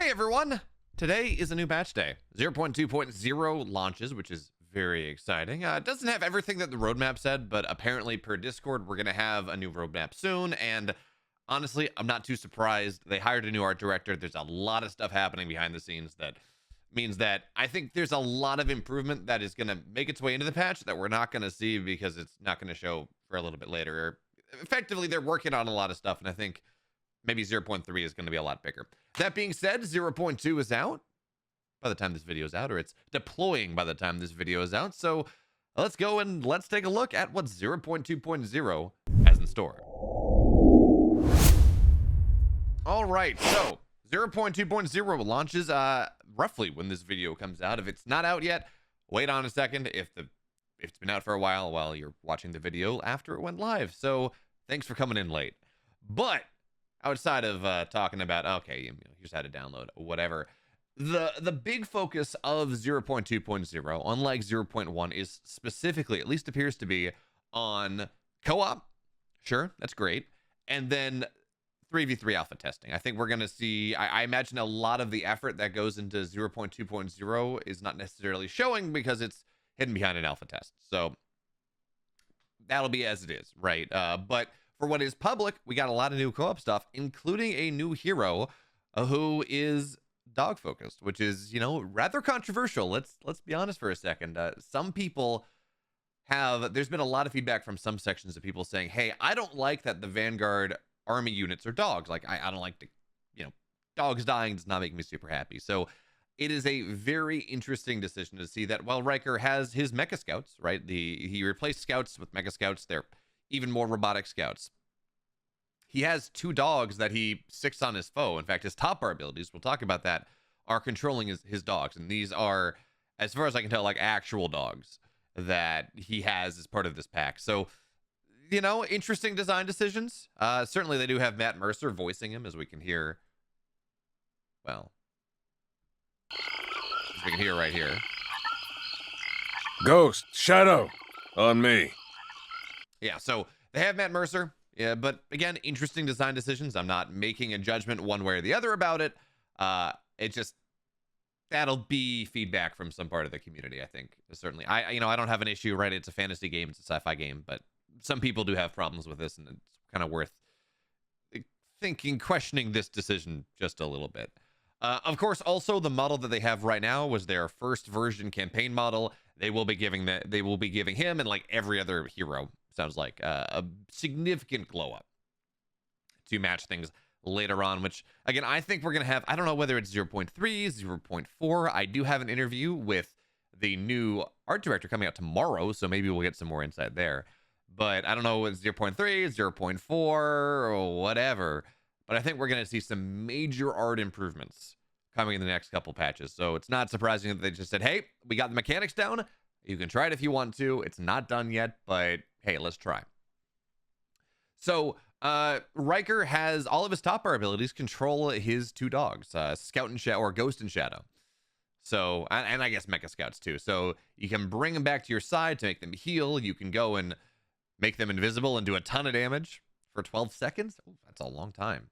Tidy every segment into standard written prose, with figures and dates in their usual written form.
Hey everyone! Today is a new patch day. 0.2.0 launches, which is very exciting. It doesn't have everything that the roadmap said, but apparently per Discord, we're going to have a new roadmap soon. And honestly, I'm not too surprised. They hired a new art director. There's a lot of stuff happening behind the scenes that means that I think there's a lot of improvement that is going to make its way into the patch that we're not going to see because it's not going to show for a little bit later. Effectively, they're working on a lot of stuff, and I think maybe 0.3 is going to be a lot bigger. That being said, 0.2 is out by the time this video is out, or it's deploying by the time this video is out. So let's go and let's take a look at what 0.2.0 has in store. All right, so 0.2.0 launches roughly when this video comes out. If it's not out yet, wait on a second. If it's been out for a while you're watching the video after it went live. So thanks for coming in late. But outside of talking about, okay, here's how to download whatever, the big focus of 0.2.0, unlike 0.1, is specifically, at least appears to be, on co-op. Sure, that's great. And then 3v3 alpha testing. I think we're going to see, I imagine a lot of the effort that goes into 0.2.0 is not necessarily showing because it's hidden behind an alpha test. So that'll be as it is, right? But for what is public, we got a lot of new co-op stuff, including a new hero who is dog focused, which is, rather controversial. Let's be honest for a second. Some people there's been a lot of feedback from some sections of people saying, hey, I don't like that the Vanguard army units are dogs. Like, I don't like dogs dying does not make me super happy. So it is a very interesting decision to see that while Ryker has his mecha scouts, right? He replaced scouts with mecha scouts. They're even more robotic scouts. He has two dogs that he sticks on his foe. In fact, his top bar abilities, we'll talk about that, are controlling his dogs. And these are, as far as I can tell, like actual dogs that he has as part of this pack. So, interesting design decisions. Certainly they do have Matt Mercer voicing him, as we can hear. Well, as we can hear right here. Ghost, Shadow, on me. Yeah, so they have Matt Mercer. Yeah, but again, interesting design decisions. I'm not making a judgment one way or the other about it. That'll be feedback from some part of the community, I think. Certainly. I don't have an issue, right? It's a fantasy game, it's a sci-fi game, but some people do have problems with this, and it's kind of worth questioning this decision just a little bit. Of course, also the model that they have right now was their first version campaign model. They will be giving him and like every other hero, sounds like, a significant glow up to match things later on, which again, I think we're going to have, I don't know whether it's 0.3, 0.4. I do have an interview with the new art director coming out tomorrow, so maybe we'll get some more insight there. But I don't know if it's 0.3, 0.4, or whatever. But I think we're going to see some major art improvements coming in the next couple patches. So it's not surprising that they just said, hey, we got the mechanics down. You can try it if you want to. It's not done yet, but hey, let's try. So Ryker has all of his top bar abilities control his two dogs, Scout and Shadow, or Ghost and Shadow. So, and I guess Mecha Scouts too. So you can bring them back to your side to make them heal. You can go and make them invisible and do a ton of damage for 12 seconds. Ooh, that's a long time.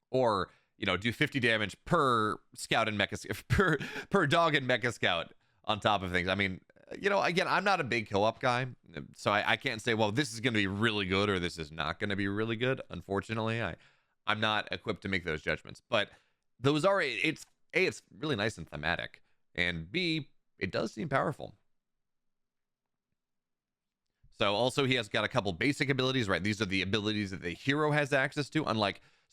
Or, do 50 damage per scout and mecha, per dog and mecha scout on top of things. I mean, again, I'm not a big co-op guy, so I can't say, well, this is going to be really good or this is not going to be really good. Unfortunately, I'm not equipped to make those judgments. But those are, it's really nice and thematic, and B, it does seem powerful. So also he has got a couple basic abilities, right? These are the abilities that the hero has access to,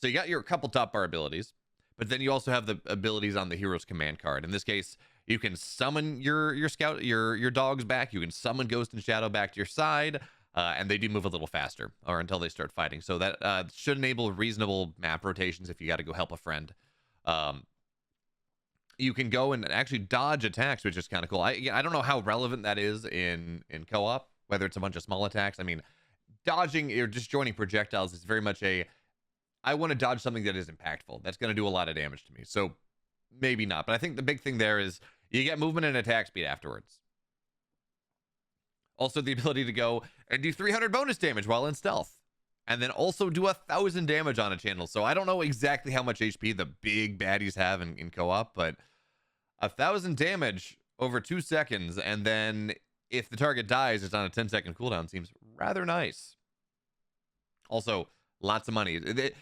so you got your couple top bar abilities, but then you also have the abilities on the hero's command card. In this case, you can summon your scout, your dogs back. You can summon Ghost and Shadow back to your side, and they do move a little faster, or until they start fighting. So that should enable reasonable map rotations if you got to go help a friend. You can go and actually dodge attacks, which is kind of cool. I don't know how relevant that is in co-op, whether it's a bunch of small attacks. I mean, dodging or just joining projectiles is very much I want to dodge something that is impactful. That's going to do a lot of damage to me. So maybe not. But I think the big thing there is you get movement and attack speed afterwards. Also, the ability to go and do 300 bonus damage while in stealth and then also do 1,000 damage on a channel. So I don't know exactly how much HP the big baddies have in co-op, but 1,000 damage over 2 seconds, and then if the target dies, it's on a 10-second cooldown. Seems rather nice. Also, lots of money. The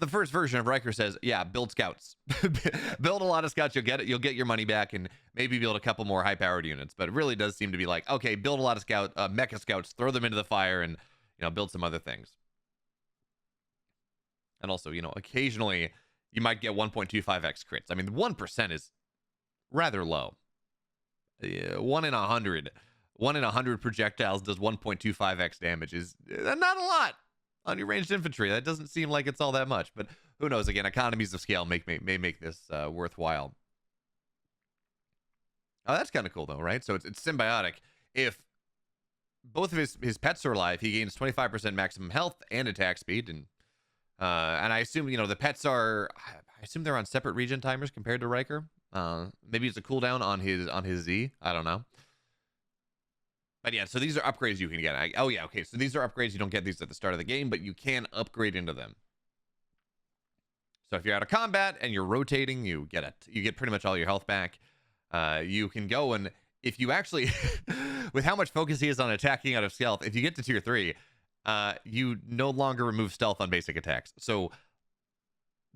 first version of Ryker says, yeah, build scouts. Build a lot of scouts, you'll get your money back, and maybe build a couple more high-powered units. But it really does seem to be like, okay, build a lot of mecha scouts, throw them into the fire, and build some other things. And also, occasionally you might get 1.25x crits. I mean, 1% is rather low. 1 in 100 projectiles does 1.25x damage is not a lot on your ranged infantry. That doesn't seem like it's all that much, but who knows? Again, economies of scale may make this worthwhile. Oh, that's kind of cool though, right? So it's symbiotic. If both of his pets are alive, he gains 25% maximum health and attack speed, and I assume the pets are. I assume they're on separate regen timers compared to Ryker. Maybe it's a cooldown on his Z. I don't know. But yeah, so these are upgrades you can get. Oh yeah, okay. So these are upgrades. You don't get these at the start of the game, but you can upgrade into them. So if you're out of combat and you're rotating, you get pretty much all your health back. You can go, and if you actually, with how much focus he is on attacking out of stealth, if you get to tier 3, you no longer remove stealth on basic attacks. So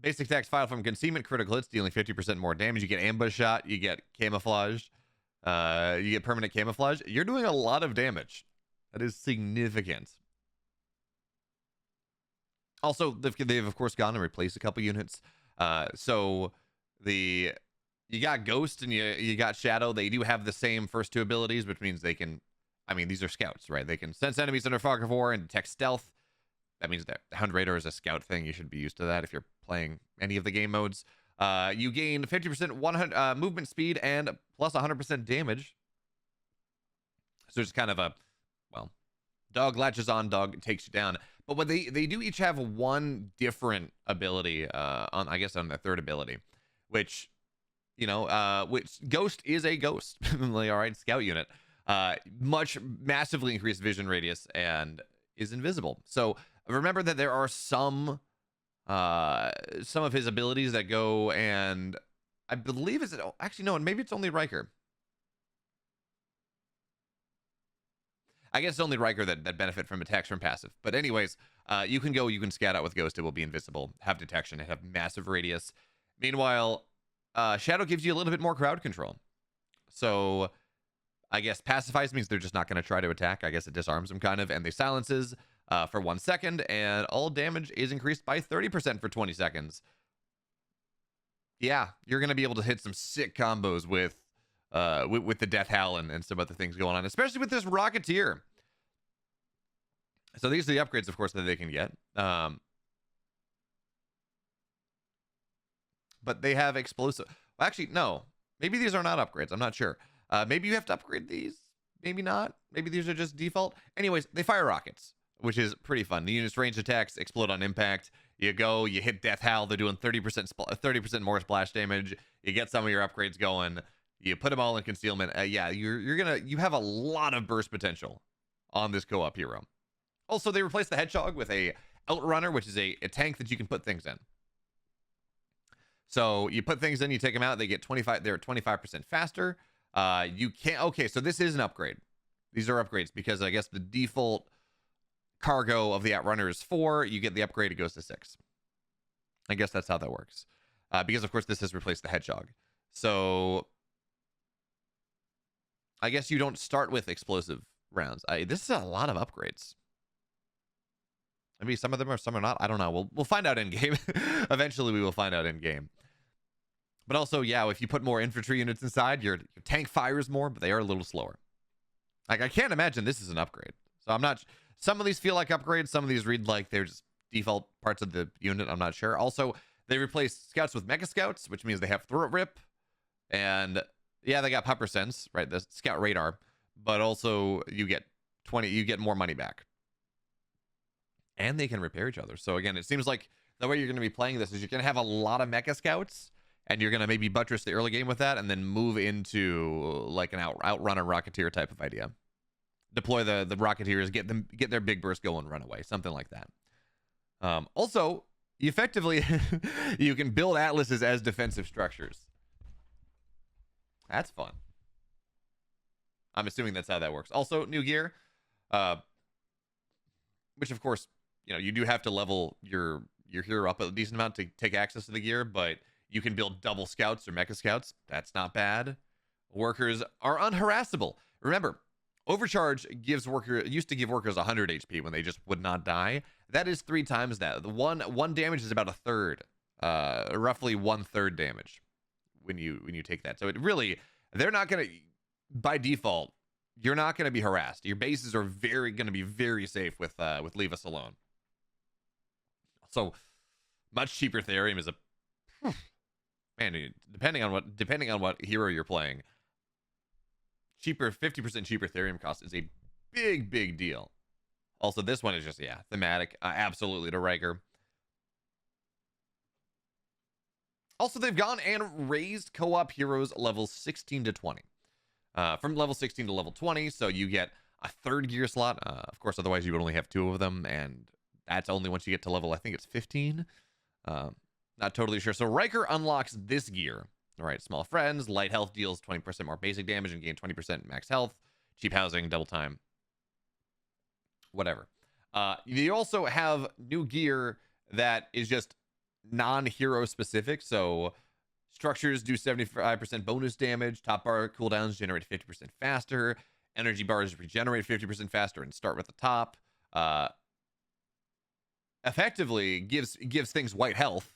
basic attacks file from concealment, critical hits, dealing 50% more damage. You get ambush shot, you get camouflaged, you get permanent camouflage. You're doing a lot of damage. That is significant. Also, they've of course gone and replaced a couple units. So you got Ghost and you got Shadow. They do have the same first 2 abilities, which means they can. I mean, these are scouts, right? They can sense enemies under fog of war and detect stealth. That means that Hound Raider is a scout thing. You should be used to that if you're playing any of the game modes. You gain 50% movement speed and plus 100% damage. So it's kind of a, well, dog latches on, dog takes you down. But what they do each have one different ability on their third ability, which Ghost is a ghost. Like, all right, scout unit. Massively increased vision radius and is invisible. So remember that there are some of his abilities that go, and I believe maybe it's only Ryker. I guess it's only Ryker that benefit from attacks from passive. But anyways, you can scout out with Ghost. It will be invisible, have detection, and have massive radius. Meanwhile, Shadow gives you a little bit more crowd control. So I guess pacifies means they're just not going to try to attack. I guess it disarms them kind of, and they silences for 1 second, and all damage is increased by 30% for 20 seconds. Yeah, you're going to be able to hit some sick combos with the Death Howl and some other things going on, especially with this Rocketeer. So these are the upgrades, of course, that they can get. But they have explosive. Well, actually, no. Maybe these are not upgrades. I'm not sure. Maybe you have to upgrade these. Maybe not. Maybe these are just default. Anyways, they fire rockets, which is pretty fun. The unit's ranged attacks explode on impact. You hit Death Howl. They're doing 30% more splash damage. You get some of your upgrades going. You put them all in concealment. Yeah, you have a lot of burst potential on this co-op hero. Also, they replaced the Hedgehog with a Outrunner, which is a tank that you can put things in. So you put things in, you take them out, they're 25% faster. Okay, so this is an upgrade. These are upgrades because I guess the default cargo of the Outrunner is 4. You get the upgrade, it goes to 6. I guess that's how that works. Because of course this has replaced the Hedgehog. So I guess you don't start with explosive rounds. This is a lot of upgrades. Maybe some of them are, some are not. I don't know. We'll find out in game. Eventually, we will find out in game. But also, yeah, if you put more infantry units inside, your tank fires more, but they are a little slower. Like, I can't imagine this is an upgrade. So I'm not. Some of these feel like upgrades. Some of these read like they're just default parts of the unit. I'm not sure. Also, they replaced scouts with mecha scouts, which means they have throat rip, and yeah, they got pupper sense, right? The scout radar, but also you get more money back. And they can repair each other. So again, it seems like the way you're going to be playing this is you're going to have a lot of mecha scouts, and you're going to maybe buttress the early game with that, and then move into like an outrunner Rocketeer type of idea. deploy the Rocketeers, get their big burst going, run away, something like that. Also, effectively, you can build atlases as defensive structures. That's fun. I'm assuming that's how that works. Also, new gear, which of course, you do have to level your hero up a decent amount to take access to the gear, but you can build double scouts or mecha scouts. That's not bad. Workers are unharassable. Remember, overcharge used to give workers 100 HP when they just would not die. That is 3 times that. The one damage is about a third, roughly 1/3 damage when you take that. So it really, they're not gonna, by default, you're not gonna be harassed. Your bases are gonna be very safe with Leave Us Alone. So much cheaper Therium is a man, depending on what hero you're playing. 50% cheaper Therium cost is a big deal. Also, this one is just, thematic, absolutely to Ryker. Also, they've gone and raised co-op heroes levels 16 to 20. From level 16 to level 20, so you get a 3rd gear slot. Of course, otherwise you would only have 2 of them, and that's only once you get to level, I think it's 15. Not totally sure. So Ryker unlocks this gear. All right, small friends, light health deals 20% more basic damage and gain 20% max health, cheap housing, double time, whatever. You also have new gear that is just non-hero specific. So structures do 75% bonus damage, top bar cooldowns generate 50% faster, energy bars regenerate 50% faster and start with the top. Effectively gives things white health.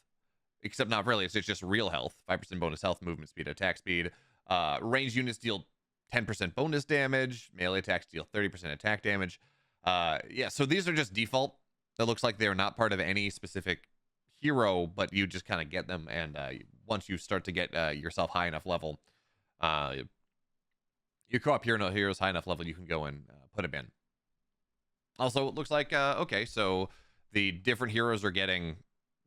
Except not really, it's just real health. 5% bonus health, movement speed, attack speed. Ranged units deal 10% bonus damage. Melee attacks deal 30% attack damage. So these are just default. It looks like they're not part of any specific hero, but you just kind of get them. And once you start to get yourself high enough level, your co-op heroes high enough level, you can go and put them in. Also, it looks like, okay, so the different heroes are getting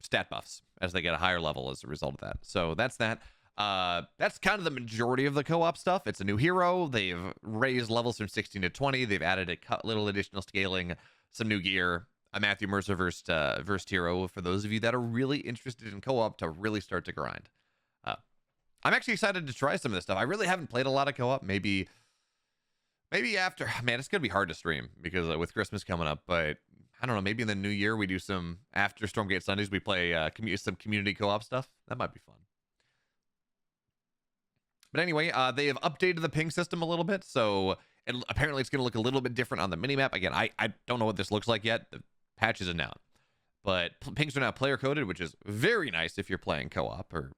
stat buffs as they get a higher level as a result of that. So that's that. That's kind of the majority of the co-op stuff. It's a new hero. They've raised levels from 16 to 20. They've added a little additional scaling, some new gear, a Matthew Mercer versed hero for those of you that are really interested in co-op to really start to grind. I'm actually excited to try some of this stuff. I really haven't played a lot of co-op. Maybe after, man, it's gonna be hard to stream because with Christmas coming up, but I don't know, maybe in the new year we do some, after Stormgate Sundays, we play some community co-op stuff. That might be fun. But anyway, they have updated the ping system a little bit, so apparently it's going to look a little bit different on the minimap. Again, I don't know what this looks like yet. The patch isn't out. But pings are now player-coded, which is very nice if you're playing co-op or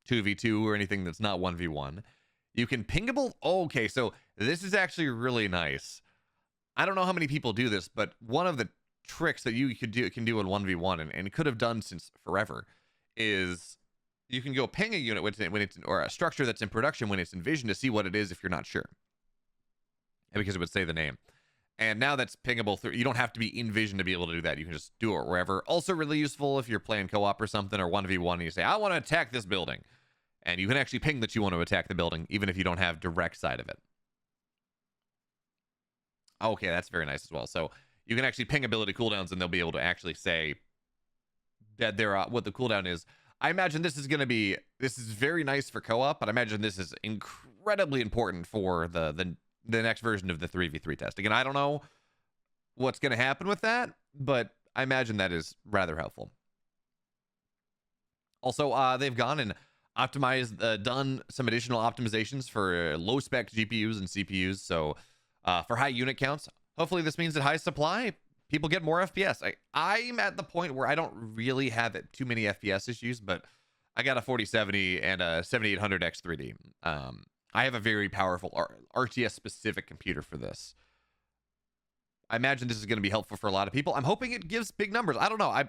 2v2 or anything that's not 1v1. You can pingable... Okay, so this is actually really nice. I don't know how many people do this, but one of the tricks that you can do in 1v1 and could have done since forever is you can go ping a unit when it's or a structure that's in production when it's in vision to see what it is if you're not sure, and because it would say the name. And now that's pingable through. You don't have to be in vision to be able to do that. You can just do it wherever. Also really useful if you're playing co-op or something or 1v1 and you say, I want to attack this building, and you can actually ping that you want to attack the building even if you don't have direct sight of it. Okay, that's very nice as well. So you can actually ping ability cooldowns, and they'll be able to actually say that they're what the cooldown is. I imagine this is very nice for co-op, but I imagine this is incredibly important for the next version of the 3v3 test. Again, I don't know what's going to happen with that, but I imagine that is rather helpful. Also, they've gone and optimized, done some additional optimizations for low spec GPUs and CPUs. So for high unit counts, hopefully this means that high supply, people get more FPS. I'm at the point where I don't really have too many FPS issues, but I got a 4070 and a 7800 X3D. I have a very powerful RTS specific computer for this. I imagine this is going to be helpful for a lot of people. I'm hoping it gives big numbers. I don't know.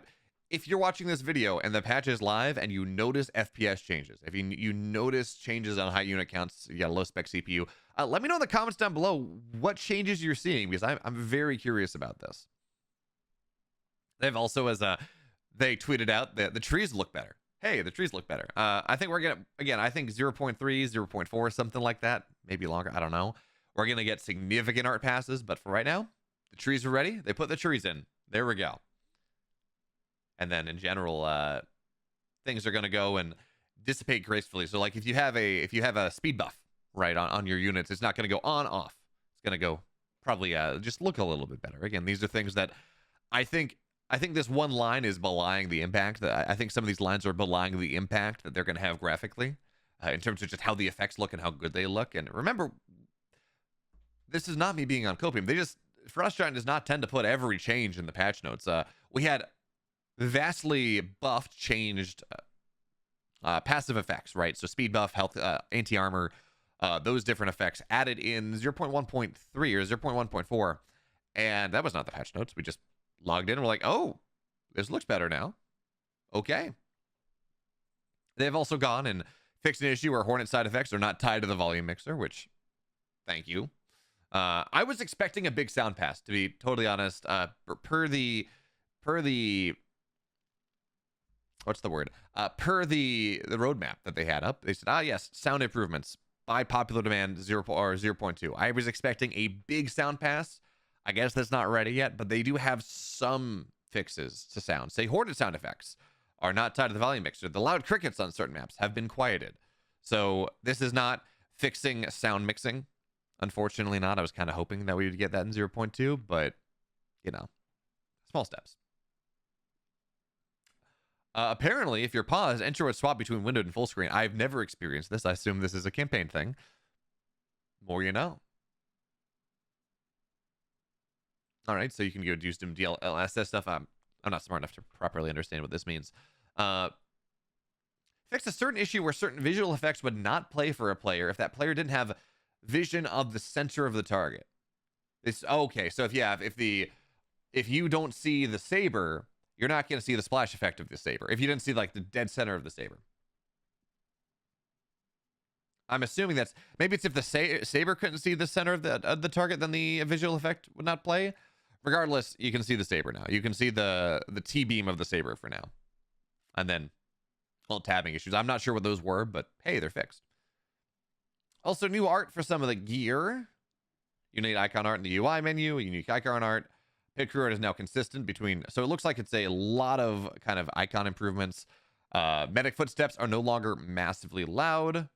If you're watching this video and the patch is live and you notice FPS changes, if you notice changes on high unit counts, you got a low spec CPU, let me know in the comments down below what changes you're seeing, because I'm very curious about this. They've also, they tweeted out that the trees look better. Hey, the trees look better. I think we're gonna, again, I think 0.3, 0.4, something like that, maybe longer. I don't know. we're going to get significant art passes, but for right now, the trees are ready. They put the trees in. There we go. And then in general, things are going to go and dissipate gracefully. So like if you have a speed buff, right, on your units, it's not going to go on off. It's going to go probably just look a little bit better. Again, these are things that I think this one line is belying the impact. I think some of these lines are belying the impact that they're going to have graphically, in terms of just how the effects look and how good they look. And remember, this is not me being on copium. Frost Giant does not tend to put every change in the patch notes. We had vastly buffed, changed passive effects, right? So speed buff, health, anti-armor, those different effects added in 0.1.3 or 0.1.4. And that was not the patch notes. We just logged in and we're like, oh, this looks better now. Okay. They've also gone and fixed an issue where Hornet side effects are not tied to the volume mixer, which, thank you. I was expecting a big sound pass, to be totally honest. Per the what's the word? Per the roadmap that they had up, they said, yes, sound improvements by popular demand 0.2. I was expecting a big sound pass. I guess that's not ready yet, but they do have some fixes to sound. Say Hornet sound effects are not tied to the volume mixer. The loud crickets on certain maps have been quieted. So this is not fixing sound mixing. Unfortunately not. I was kind of hoping that we would get that in 0.2, but, you know, small steps. Apparently, if you're paused, enter or swap between windowed and full screen. I've never experienced this. I assume this is a campaign thing. More you know. All right, so you can go do some DLSS stuff. I'm not smart enough to properly understand what this means. Fix a certain issue where certain visual effects would not play for a player if that player didn't have vision of the center of the target. It's okay. So if you don't see the saber, you're not going to see the splash effect of the saber. If you didn't see like the dead center of the saber, I'm assuming that's maybe it's if the saber couldn't see the center of the target, then the visual effect would not play. Regardless, you can see the saber now. You can see the T-beam of the saber for now, and then tabbing issues. I'm not sure what those were, but hey, they're fixed. Also, new art for some of the gear. Unique icon art in the UI menu. Unique icon art. Pit crew art is now consistent between. So it looks like it's a lot of kind of icon improvements. Medic footsteps are no longer massively loud.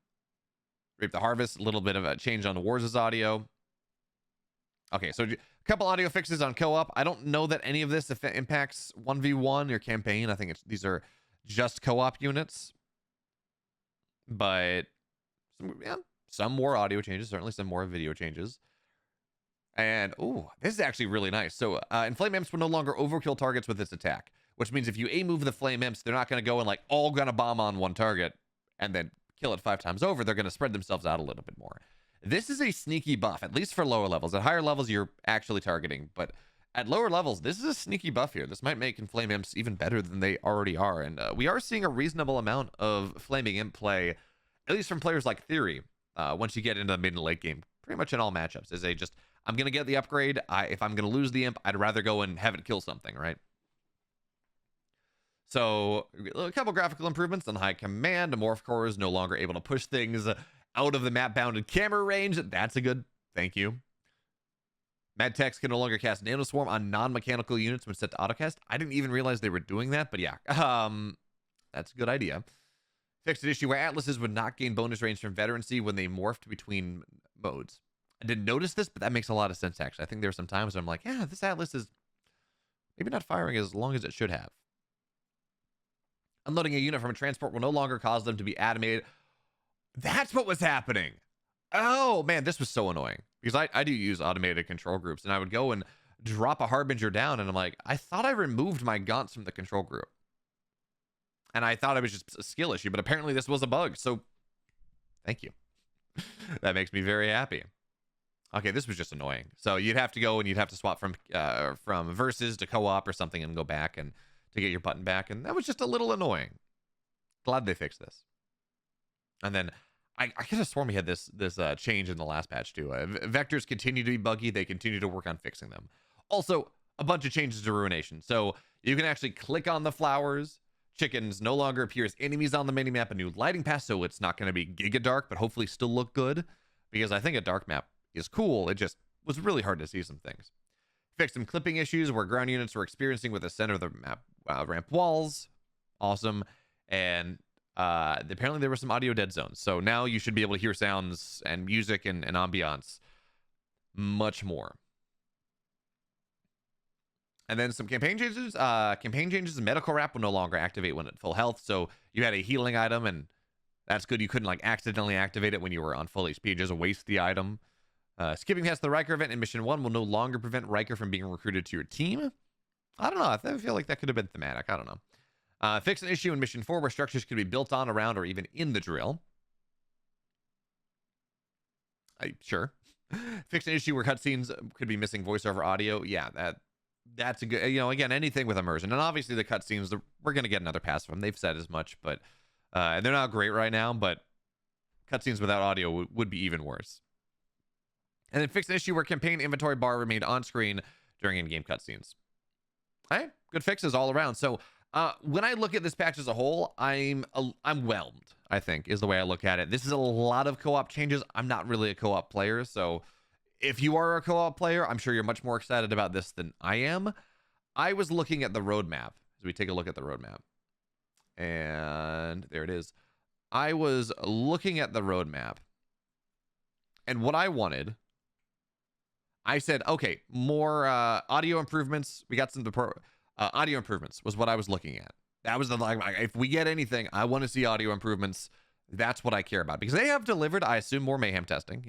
Reap the Harvest, a little bit of a change on the Wars' audio. Okay, so a couple audio fixes on co-op. I don't know that any of this impacts 1v1 or campaign. I think these are just co-op units. But some more audio changes, certainly some more video changes. And, ooh, this is actually really nice. So, Inflame Imps will no longer overkill targets with its attack, which means if you A-move the Flame Imps, they're not going to go and, like, all going to bomb on one target and then kill it 5 times over. They're going to spread themselves out a little bit more. This is a sneaky buff, at least for lower levels. At higher levels, you're actually targeting, but at lower levels, this is a sneaky buff here. This might make Inflame Imps even better than they already are, and we are seeing a reasonable amount of Flaming Imp play, at least from players like Theory, once you get into the mid and late game, pretty much in all matchups, is I'm going to get the upgrade. If I'm going to lose the imp, I'd rather go and have it kill something, right? So, a couple graphical improvements on high command. The Morph Core is no longer able to push things out of the map-bounded camera range. That's a good thank you. Madtex can no longer cast Nanoswarm on non-mechanical units when set to autocast. I didn't even realize they were doing that, but yeah. That's a good idea. Fixed an issue where Atlases would not gain bonus range from Veterancy when they morphed between modes. I didn't notice this, but that makes a lot of sense, actually. I think there were some times where I'm like, yeah, this Atlas is maybe not firing as long as it should have. Unloading a unit from a transport will no longer cause them to be animated. That's what was happening. Oh, man, this was so annoying. Because I do use automated control groups, and I would go and drop a Harbinger down, and I'm like, I thought I removed my gaunts from the control group. And I thought it was just a skill issue, but apparently this was a bug, so thank you. That makes me very happy. Okay, this was just annoying. So you'd have to go and you'd have to swap from versus to co-op or something and go back and to get your button back, and that was just a little annoying. Glad they fixed this. And then I could have sworn we had this change in the last patch too. Vectors continue to be buggy. They continue to work on fixing them. Also, a bunch of changes to Ruination. So you can actually click on the flowers. Chickens no longer appear as enemies on the minimap. A new lighting pass, so it's not going to be giga dark, but hopefully still look good. Because I think a dark map is cool. It just was really hard to see some things. Fixed some clipping issues where ground units were experiencing with the center of the map ramp walls. Awesome. And apparently there were some audio dead zones. So now you should be able to hear sounds and music and ambiance much more. And then some campaign changes. The medical wrap will no longer activate when at full health. So you had a healing item, and that's good. You couldn't like accidentally activate it when you were on full HP. Just waste the item. Skipping past the Ryker event in Mission 1 will no longer prevent Ryker from being recruited to your team. I don't know. I feel like that could have been thematic. I don't know. Fix an issue in Mission 4 where structures could be built on, around, or even in the drill. Sure. Fix an issue where cutscenes could be missing voiceover audio. Yeah, that's a good, again, anything with immersion. And obviously the cutscenes, we're going to get another pass from them. They've said as much, but and they're not great right now, but cutscenes without audio would be even worse. And then fix an issue where campaign inventory bar remained on screen during in-game cutscenes. Hey, good fixes all around. So when I look at this patch as a whole, I'm whelmed, I think, is the way I look at it. This is a lot of co-op changes. I'm not really a co-op player, so if you are a co-op player, I'm sure you're much more excited about this than I am. I was looking at the roadmap. As we take a look at the roadmap. And there it is. I was looking at the roadmap. And what I wanted, I said, okay, more audio improvements. We got some audio improvements was what I was looking at. That was the like, if we get anything, I want to see audio improvements. That's what I care about, because they have delivered, I assume, more mayhem testing.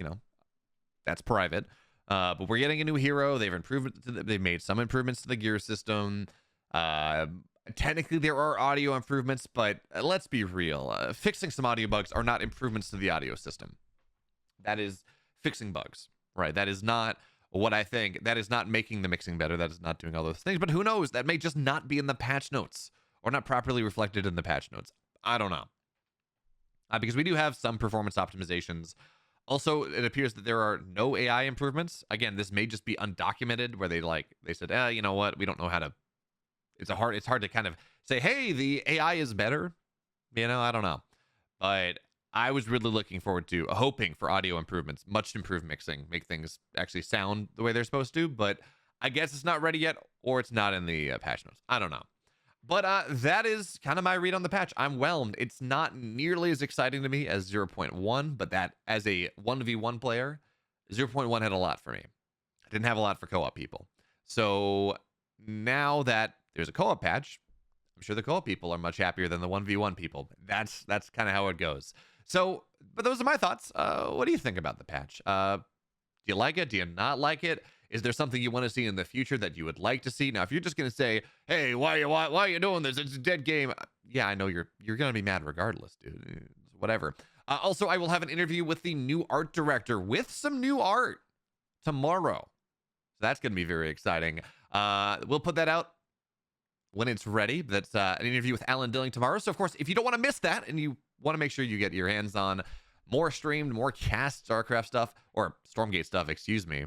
That's private. But we're getting a new hero. They've made some improvements to the gear system. Technically, there are audio improvements, but let's be real. Fixing some audio bugs are not improvements to the audio system. That is fixing bugs, right? That is not what I think. That is not making the mixing better. That is not doing all those things. But who knows? That may just not be in the patch notes or not properly reflected in the patch notes. I don't know. Because we do have some performance optimizations. Also, it appears that there are no AI improvements. Again, this may just be undocumented, where they said, you know what? We don't know how to. It's hard to kind of say, hey, the AI is better. I don't know. But I was really looking forward to, hoping for audio improvements, much improved mixing, make things actually sound the way they're supposed to. But I guess it's not ready yet, or it's not in the patch notes. I don't know. But that is kind of my read on the patch. I'm whelmed. It's not nearly as exciting to me as 0.1, but that as a 1v1 player, 0.1 had a lot for me. I didn't have a lot for co-op people. So now that there's a co-op patch, I'm sure the co-op people are much happier than the 1v1 people. That's kind of how it goes. So, but those are my thoughts. What do you think about the patch? Do you like it? Do you not like it? Is there something you want to see in the future that you would like to see? Now, if you're just going to say, hey, why are you doing this? It's a dead game. Yeah, I know you're going to be mad regardless, dude. Whatever. Also, I will have an interview with the new art director with some new art tomorrow. So that's going to be very exciting. We'll put that out when it's ready. That's an interview with Alan Dilling tomorrow. So, of course, if you don't want to miss that and you want to make sure you get your hands on more streamed, more cast StarCraft stuff, or Stormgate stuff, excuse me,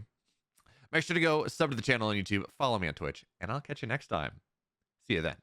make sure to go sub to the channel on YouTube, follow me on Twitch, and I'll catch you next time. See you then.